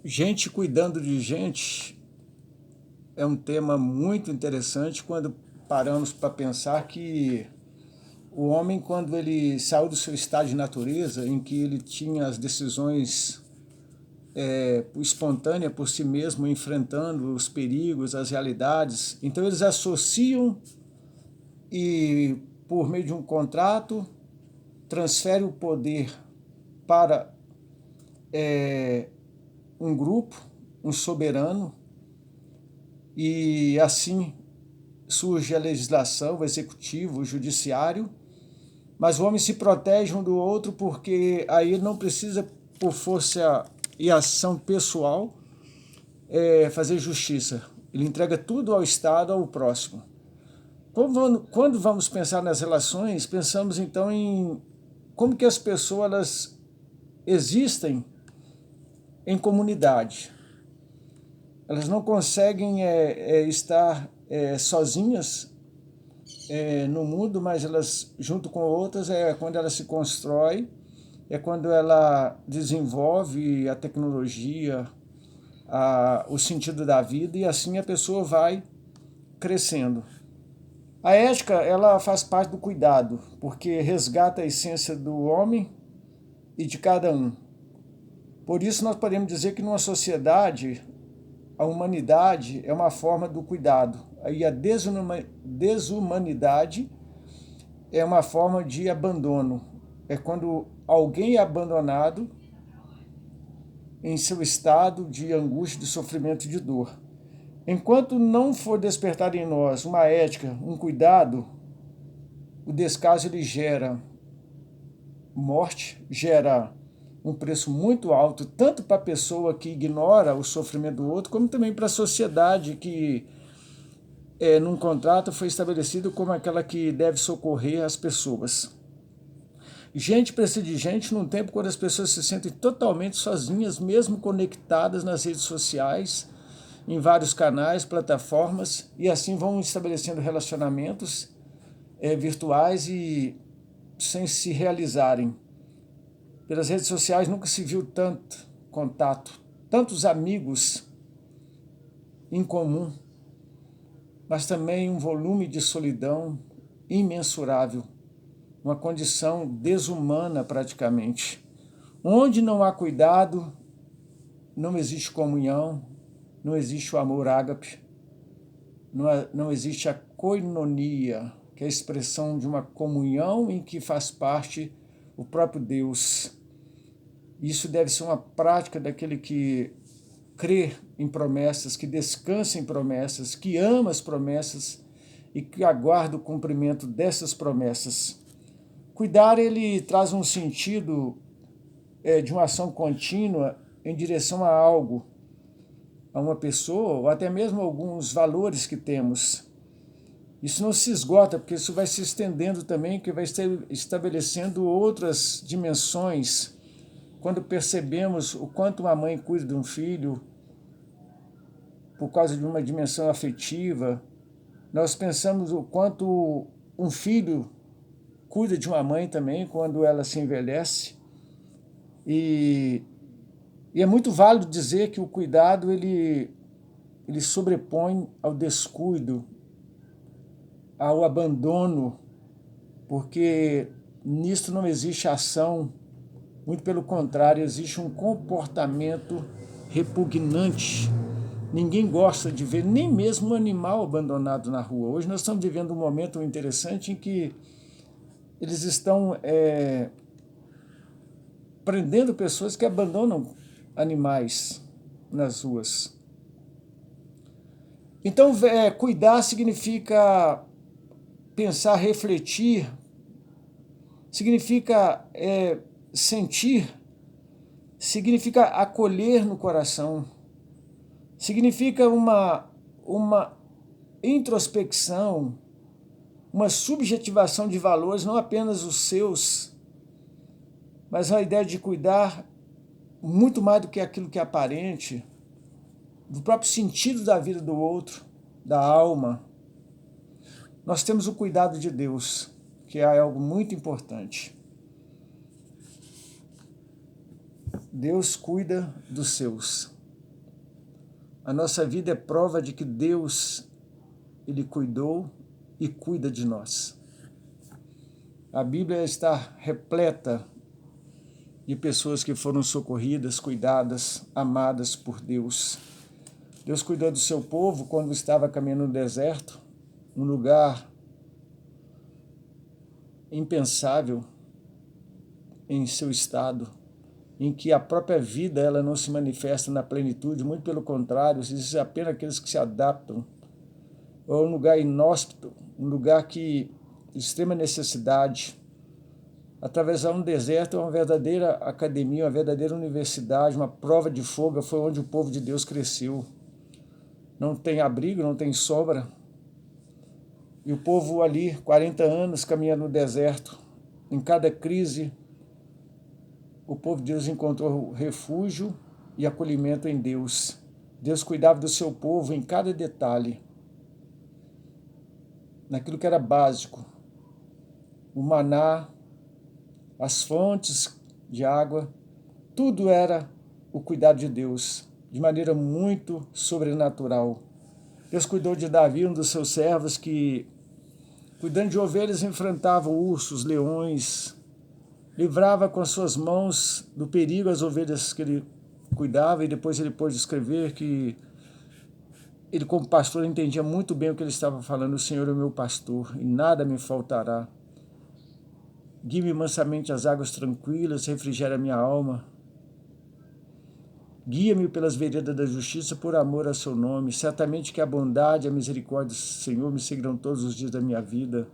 Gente cuidando de gente é um tema muito interessante quando paramos para pensar que o homem, quando ele saiu do seu estado de natureza, em que ele tinha as decisões espontâneas por si mesmo, enfrentando os perigos, as realidades, então eles associam e, por meio de um contrato, transfere o poder para um grupo, um soberano, e assim surge a legislação, o executivo, o judiciário, mas o homem se protege um do outro porque aí ele não precisa, por força e ação pessoal, fazer justiça. Ele entrega tudo ao Estado, ao próximo. Quando vamos pensar nas relações, pensamos então em como que as pessoas elas existem em comunidade. Elas não conseguem estar sozinhas no mundo, mas elas, junto com outras, é quando ela se constrói, é quando ela desenvolve a tecnologia, o sentido da vida, e assim a pessoa vai crescendo. A ética, ela faz parte do cuidado, porque resgata a essência do homem e de cada um. Por isso nós podemos dizer que numa sociedade, a humanidade é uma forma do cuidado. Aí a desumanidade é uma forma de abandono. É quando alguém é abandonado em seu estado de angústia, de sofrimento e de dor. Enquanto não for despertar em nós uma ética, um cuidado, o descaso ele gera morte, gera um preço muito alto, tanto para a pessoa que ignora o sofrimento do outro, como também para a sociedade que, num contrato, foi estabelecido como aquela que deve socorrer as pessoas. Gente precisa de gente num tempo quando as pessoas se sentem totalmente sozinhas, mesmo conectadas nas redes sociais, em vários canais, plataformas, e assim vão estabelecendo relacionamentos virtuais e sem se realizarem. Pelas redes sociais nunca se viu tanto contato, tantos amigos em comum, mas também um volume de solidão imensurável, uma condição desumana praticamente. Onde não há cuidado, não existe comunhão, não existe o amor ágape, não existe a koinonia, que é a expressão de uma comunhão em que faz parte o próprio Deus. Isso deve ser uma prática daquele que crê em promessas, que descansa em promessas, que ama as promessas e que aguarda o cumprimento dessas promessas. Cuidar, ele traz um sentido de uma ação contínua em direção a algo, a uma pessoa, ou até mesmo alguns valores que temos. Isso não se esgota, porque isso vai se estendendo também, que vai estabelecendo outras dimensões. Quando percebemos o quanto uma mãe cuida de um filho, por causa de uma dimensão afetiva, nós pensamos o quanto um filho cuida de uma mãe também quando ela se envelhece. E é muito válido dizer que o cuidado ele sobrepõe ao descuido, ao abandono, porque nisto não existe ação, muito pelo contrário, existe um comportamento repugnante. Ninguém gosta de ver nem mesmo um animal abandonado na rua. Hoje nós estamos vivendo um momento interessante em que eles estão prendendo pessoas que abandonam animais nas ruas. Então, cuidar significa pensar, refletir, significa sentir, significa acolher no coração, significa uma introspecção, uma subjetivação de valores, não apenas os seus, mas a ideia de cuidar muito mais do que aquilo que é aparente, do próprio sentido da vida do outro, da alma. Nós temos o cuidado de Deus, que é algo muito importante. Deus cuida dos seus. A nossa vida é prova de que Deus, Ele cuidou e cuida de nós. A Bíblia está repleta de pessoas que foram socorridas, cuidadas, amadas por Deus. Deus cuidou do seu povo quando estava caminhando no deserto, um lugar impensável em seu estado, em que a própria vida ela não se manifesta na plenitude, muito pelo contrário, existem apenas aqueles que se adaptam. Ou um lugar inóspito, um lugar que extrema necessidade. Atravessar um deserto é uma verdadeira academia, uma verdadeira universidade, uma prova de fogo, foi onde o povo de Deus cresceu. Não tem abrigo, não tem sombra. E o povo ali, 40 anos, caminhando no deserto. Em cada crise, o povo de Deus encontrou refúgio e acolhimento em Deus. Deus cuidava do seu povo em cada detalhe. Naquilo que era básico. O maná, as fontes de água, tudo era o cuidado de Deus, de maneira muito sobrenatural. Deus cuidou de Davi, um dos seus servos, que, cuidando de ovelhas, enfrentava ursos, leões, livrava com as suas mãos do perigo as ovelhas que ele cuidava, e depois ele pôde escrever que ele, como pastor, entendia muito bem o que ele estava falando. O Senhor é o meu pastor e nada me faltará. Guie-me mansamente às águas tranquilas, refrigera minha alma. Guia-me pelas veredas da justiça por amor a seu nome. Certamente que a bondade e a misericórdia do Senhor me seguirão todos os dias da minha vida.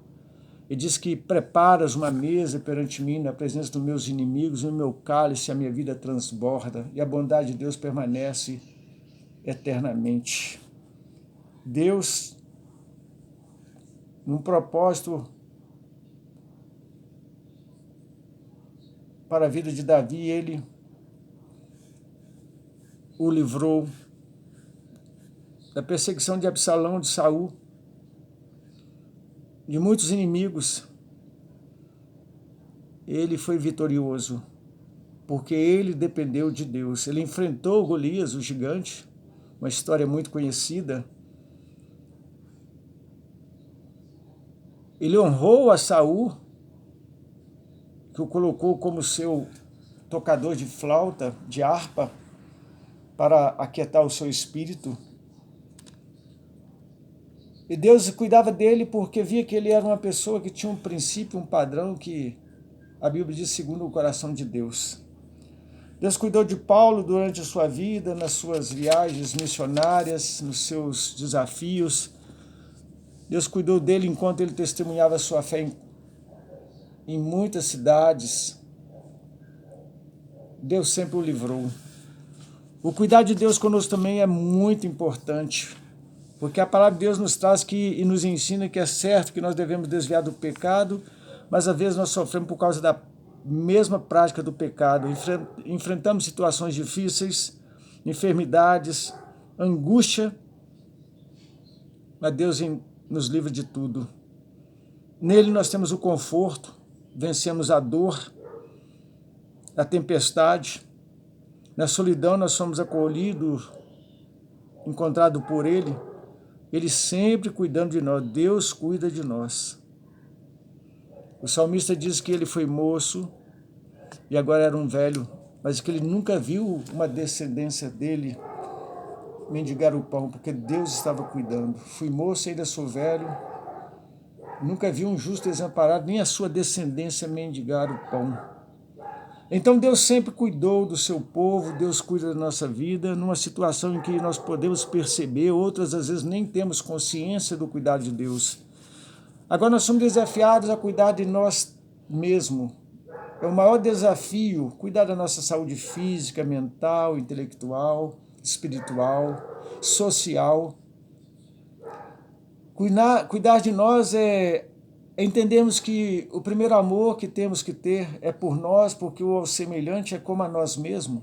Ele diz que preparas uma mesa perante mim na presença dos meus inimigos, no meu cálice a minha vida transborda e a bondade de Deus permanece eternamente. Deus, num propósito para a vida de Davi, ele o livrou da perseguição de Absalão, de Saul, de muitos inimigos. Ele foi vitorioso, porque ele dependeu de Deus. Ele enfrentou Golias, o gigante, uma história muito conhecida. Ele honrou a Saul, que o colocou como seu tocador de flauta, de harpa, para aquietar o seu espírito. E Deus cuidava dele porque via que ele era uma pessoa que tinha um princípio, um padrão que a Bíblia diz segundo o coração de Deus. Deus cuidou de Paulo durante a sua vida, nas suas viagens missionárias, nos seus desafios. Deus cuidou dele enquanto ele testemunhava a sua fé em muitas cidades. Deus sempre o livrou. O cuidado de Deus conosco também é muito importante, porque a palavra de Deus nos traz e nos ensina que é certo que nós devemos desviar do pecado, mas às vezes nós sofremos por causa da mesma prática do pecado. Enfrentamos situações difíceis, enfermidades, angústia, mas Deus nos livra de tudo. Nele nós temos o conforto, vencemos a dor, a tempestade. Na solidão nós somos acolhidos, encontrados por Ele. Ele sempre cuidando de nós. Deus cuida de nós. O salmista diz que ele foi moço e agora era um velho, mas que ele nunca viu uma descendência dele mendigar o pão, porque Deus estava cuidando. Fui moço e ainda sou velho. Nunca vi um justo desamparado, nem a sua descendência mendigar o pão. Então Deus sempre cuidou do seu povo, Deus cuida da nossa vida, numa situação em que nós podemos perceber, outras às vezes nem temos consciência do cuidado de Deus. Agora nós somos desafiados a cuidar de nós mesmos. É o maior desafio, cuidar da nossa saúde física, mental, intelectual, espiritual, social. Cuidar de nós é entendermos que o primeiro amor que temos que ter é por nós, porque o semelhante é como a nós mesmos.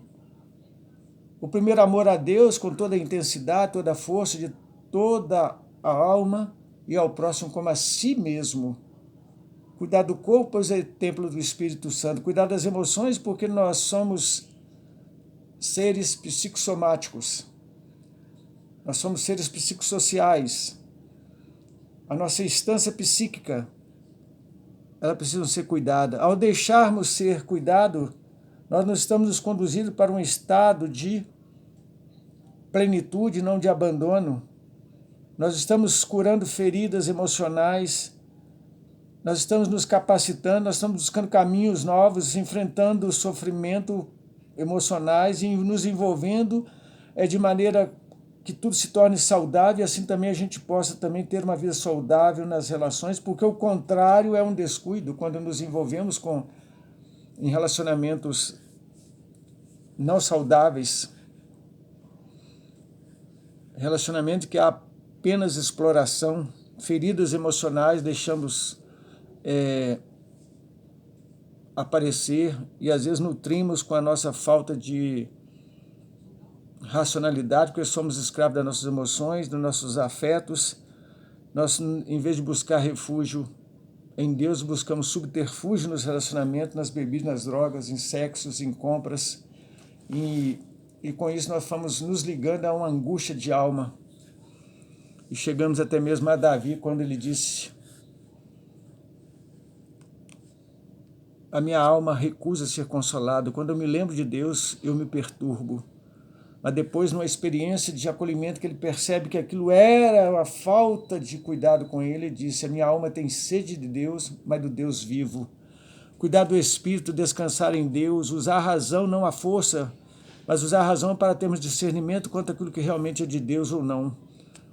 O primeiro amor a Deus com toda a intensidade, toda a força de toda a alma e ao próximo como a si mesmo. Cuidar do corpo, pois é templo do Espírito Santo. Cuidar das emoções, porque nós somos seres psicossomáticos. Nós somos seres psicossociais. A nossa instância psíquica, ela precisa ser cuidada. Ao deixarmos ser cuidado, nós não estamos nos conduzindo para um estado de plenitude, não de abandono. Nós estamos curando feridas emocionais, nós estamos nos capacitando, nós estamos buscando caminhos novos, enfrentando o sofrimento emocionais e nos envolvendo de maneira que tudo se torne saudável e assim também a gente possa também ter uma vida saudável nas relações, porque o contrário é um descuido quando nos envolvemos em relacionamentos não saudáveis, relacionamento que há apenas exploração, feridas emocionais deixamos aparecer e às vezes nutrimos com a nossa falta de racionalidade, porque somos escravos das nossas emoções, dos nossos afetos. Nós, em vez de buscar refúgio em Deus, buscamos subterfúgio nos relacionamentos, nas bebidas, nas drogas, em sexos, em compras. E com isso nós fomos nos ligando a uma angústia de alma. E chegamos até mesmo a Davi, quando ele disse: a minha alma recusa ser consolada. Quando eu me lembro de Deus, eu me perturbo. Mas depois, numa experiência de acolhimento, que ele percebe que aquilo era uma falta de cuidado com ele, ele disse: a minha alma tem sede de Deus, mas do Deus vivo. Cuidar do Espírito, descansar em Deus, usar a razão, não a força, mas usar a razão para termos discernimento quanto àquilo que realmente é de Deus ou não.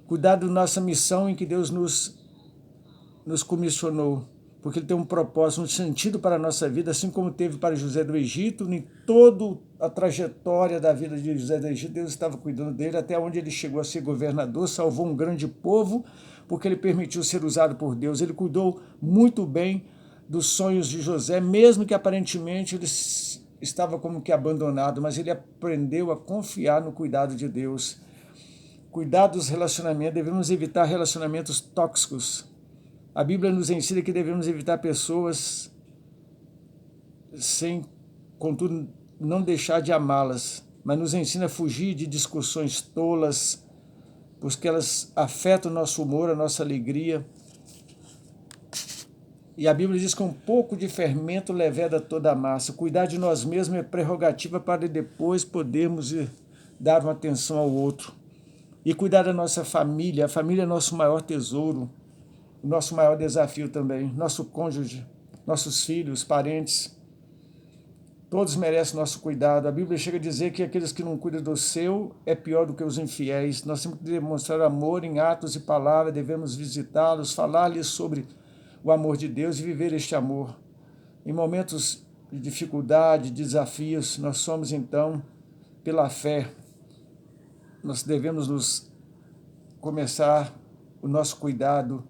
Cuidar da nossa missão em que Deus nos comissionou, porque ele tem um propósito, um sentido para a nossa vida, assim como teve para José do Egito. Em toda a trajetória da vida de José do Egito, Deus estava cuidando dele, até onde ele chegou a ser governador, salvou um grande povo, porque ele permitiu ser usado por Deus. Ele cuidou muito bem dos sonhos de José, mesmo que aparentemente ele estava como que abandonado, mas ele aprendeu a confiar no cuidado de Deus. Cuidar dos relacionamentos, devemos evitar relacionamentos tóxicos. A Bíblia nos ensina que devemos evitar pessoas sem, contudo, não deixar de amá-las, mas nos ensina a fugir de discussões tolas, porque elas afetam o nosso humor, a nossa alegria. E a Bíblia diz que um pouco de fermento leveda toda a massa. Cuidar de nós mesmos é prerrogativa para depois podermos dar uma atenção ao outro. E cuidar da nossa família. A família é nosso maior tesouro, o nosso maior desafio também. Nosso cônjuge, nossos filhos, parentes, todos merecem nosso cuidado. A Bíblia chega a dizer que aqueles que não cuidam do seu é pior do que os infiéis. Nós temos que demonstrar amor em atos e palavras, devemos visitá-los, falar-lhes sobre o amor de Deus e viver este amor. Em momentos de dificuldade, desafios, nós somos então, pela fé, nós devemos começar o nosso cuidado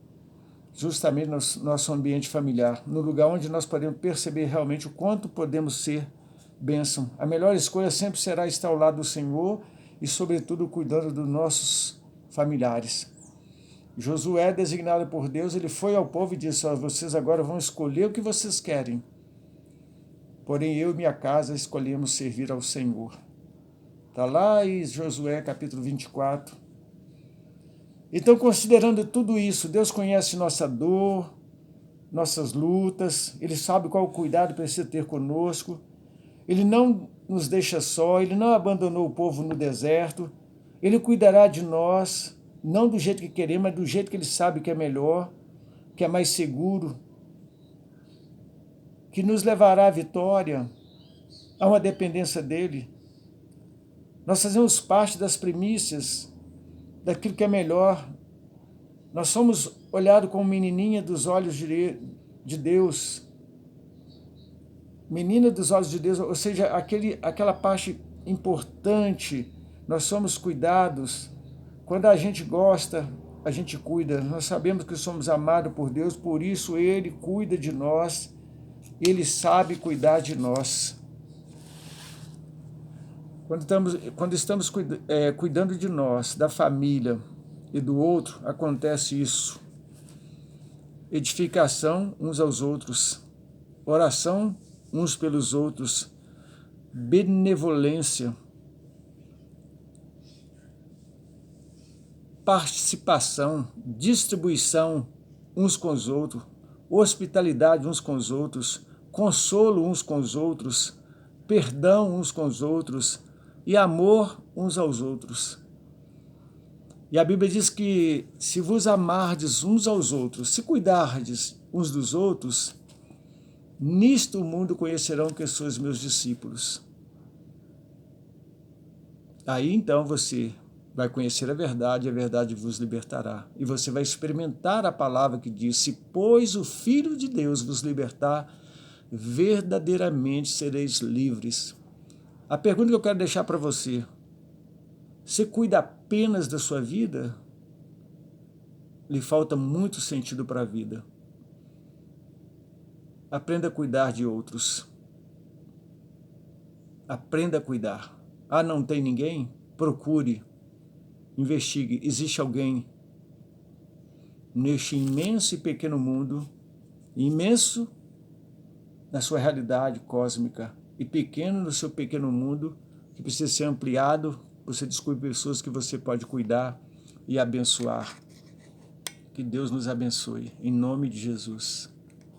justamente no nosso ambiente familiar, no lugar onde nós podemos perceber realmente o quanto podemos ser bênção. A melhor escolha sempre será estar ao lado do Senhor e, sobretudo, cuidando dos nossos familiares. Josué, designado por Deus, ele foi ao povo e disse: vocês agora vão escolher o que vocês querem, porém eu e minha casa escolhemos servir ao Senhor. Está lá em Josué capítulo 24. Então, considerando tudo isso, Deus conhece nossa dor, nossas lutas, Ele sabe qual o cuidado precisa ter conosco, Ele não nos deixa só, Ele não abandonou o povo no deserto, Ele cuidará de nós, não do jeito que queremos, mas do jeito que Ele sabe que é melhor, que é mais seguro, que nos levará à vitória, a uma dependência dEle. Nós fazemos parte das primícias daquilo que é melhor. Nós somos olhados como menininha dos olhos de Deus. Menina dos olhos de Deus, ou seja, aquela parte importante. Nós somos cuidados. Quando a gente gosta, a gente cuida. Nós sabemos que somos amados por Deus, por isso Ele cuida de nós. Ele sabe cuidar de nós. Quando estamos cuidando de nós, da família e do outro, acontece isso. Edificação uns aos outros, oração uns pelos outros, benevolência. participação, distribuição uns com os outros, hospitalidade uns com os outros, consolo uns com os outros, perdão uns com os outros e amor uns aos outros. E a Bíblia diz que se vos amardes uns aos outros, se cuidardes uns dos outros, nisto o mundo conhecerão que sois meus discípulos. Aí então você vai conhecer a verdade vos libertará. E você vai experimentar a palavra que diz, se pois o Filho de Deus vos libertar, verdadeiramente sereis livres. A pergunta que eu quero deixar para você, você cuida apenas da sua vida? Lhe falta muito sentido para a vida. Aprenda a cuidar de outros. Aprenda a cuidar. Ah, não tem ninguém? Procure, investigue. Existe alguém neste imenso e pequeno mundo, imenso na sua realidade cósmica e pequeno no seu pequeno mundo, que precisa ser ampliado. Você descobre pessoas que você pode cuidar e abençoar. Que Deus nos abençoe, em nome de Jesus.